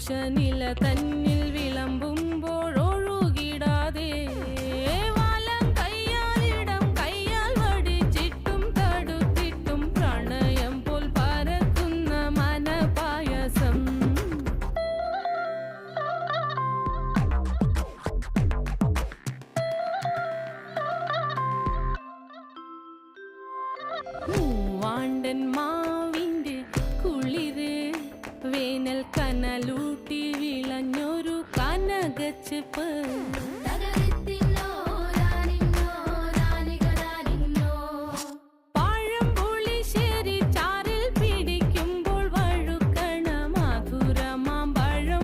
ഉഷനില തന്നിൽ വിളമ്പുമ്പോഴൊഴുകിടാതെ വലം കയ്യാലിടം കയ്യാൽ വടിച്ചിട്ടും തടുത്തിട്ടും പ്രണയം പോൽ പരക്കുന്ന മനപായസം മൂവാണ്ടൻ മാവിൻ്റെ കുളിര് വേനൽ കനലൂട്ടി വിളഞ്ഞൊരു കനകച്ചെപ്പ്